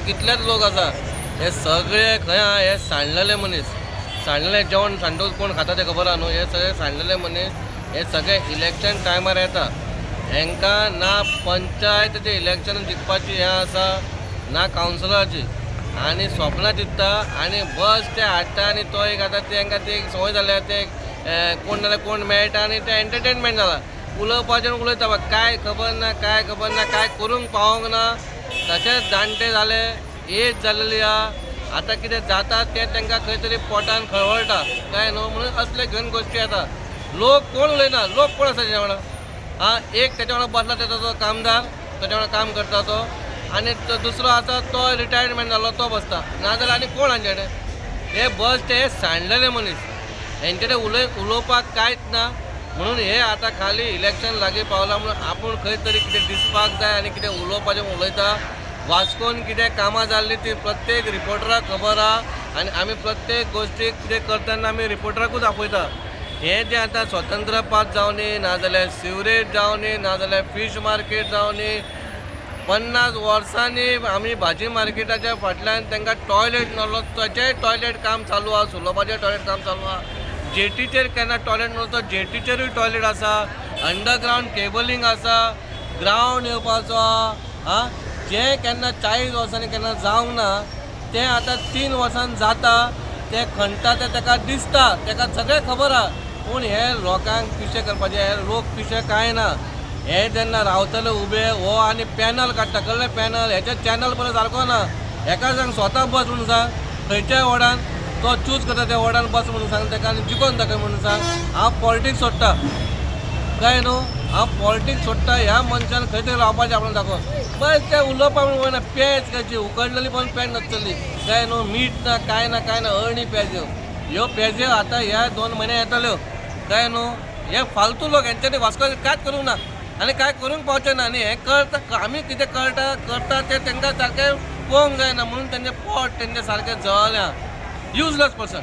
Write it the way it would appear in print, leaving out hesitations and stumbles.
कितलेच लोक आसा हे सगळे खंय आहा हे सांडलेले मनीस. सांडलेले जेवण सांडून कोण खाता ते खबर आहा न्हू. हे सगळे सांडलेले मनीस हे सगळे इलेक्शन टायमार येता. हांकां ना पंचायतीचे इलेक्शन जिखपाची हें आसा ना कावन्सिलराची, आनी स्वप्नां चित्ता आनी बस ते हाडटा आनी तो एक आतां तांकां ती एक संवय जाल्या ते कोण नाल्यार कोण मेळटा आनी ते एंटरटेनमेंट जाला. उलोवपाचें उलयता काय खबर ना काय करूंक पावोंक ना. तशेंच जाणटे जाले, एज जाल्लेली आहा, आतां कितें जाता तें तांकां खंय तरी पोटान खळवळटा काय न्हू. म्हणून असले घेवन गोश्टी येता. लोक कोण उलयना, लोक कोण आसा तेच्या वांगडा. एक तेच्या वांगडा बसला तेजो तो कामदार, तेच्या वांगडा काम करता तो, आनी दुसरो आसा तो रिटायरमेंट जाल्लो तो बसता. नाजाल्यार आनी कोण हांचे कडेन. हे बस ते सांडलेले मनीस, हेंचे कडेन उलोवपाक कांयच ना. म्हणून हे आतां खाली इलेक्शन लागीं पावलां म्हणून आपूण खंय तरी कितें दिसपाक जाय आनी कितें उलोवपाचें उलयता. वास्कोन कितें कामां जाल्लीं ती प्रत्येक रिपोर्टराक खबर आहा आनी आमी प्रत्येक गोश्टीक कितें करतना आमी रिपोर्टराकूच आपयता. हे जे आतां स्वतंत्र पाथ जावनी, नाजाल्यार सिवरेज जावनी, नाजाल्यार फीश मार्केट जावनी, 50 वर्सांनी आमी भाजी मार्केटाच्या फाटल्यान तांकां टॉयलेट नासलो ताचेंय टॉयलेट काम चालू आहा, सुलभाचें टॉयलेट काम चालू आहा. जेटीचेर केन्ना टॉयलेट नासलो तो जेटीचेरूय टॉयलेट आसा. अंडरग्रावंड केबलींग आसा, ग्रावंड येवपाचो आहा. जें केन्ना 40 वर्सांनी केन्ना जावंक ना तें आतां 3 वर्सान जाता. ते खणटा तें ताका दिसता, ताका सगळें खबर आहा. पूण हे लोकांक पिशे करपाचे, हे लोक पिशे कांय ना. हे जेन्ना रावतले उबे हो आनी पॅनल काडटा, कळ्ळें पॅनल. हेचे चॅनल पळय सारको ना. हेका सांग स्वता बस म्हणून सांग, खंयच्याय वॉर्डान तो चूज करता त्या वॉर्डान बस म्हणून सांग ताका आनी जिखोवन दाखय म्हणून सांग. हांव पॉलिटिक्स सोडटा काय न्हू. हांव पॉलिटिक्स सोडटा. ह्या मनशान खंय तरी रावपाचें आपल्याक दाखोवन. बस ते उलोवपा म्हणून वयना. पेज कशी उकडलेली पण पेज नासतली काय न्हू. मीठ ना काय ना अळणी पेज्यो. ह्यो पेज्यो आतां ह्या 2 म्हयने येतल्यो काय न्हू. हे फालतू लोक हेंच्यांनी वास्को कांयच करूंक ना आनी कांय करूंक पावचें ना. आनी हें कळटा आमी कितें करता तें तांकां सारकें पळोवंक जायना. म्हणून तेंचें पोट तेंचें सारकें जळल्या. Useless person.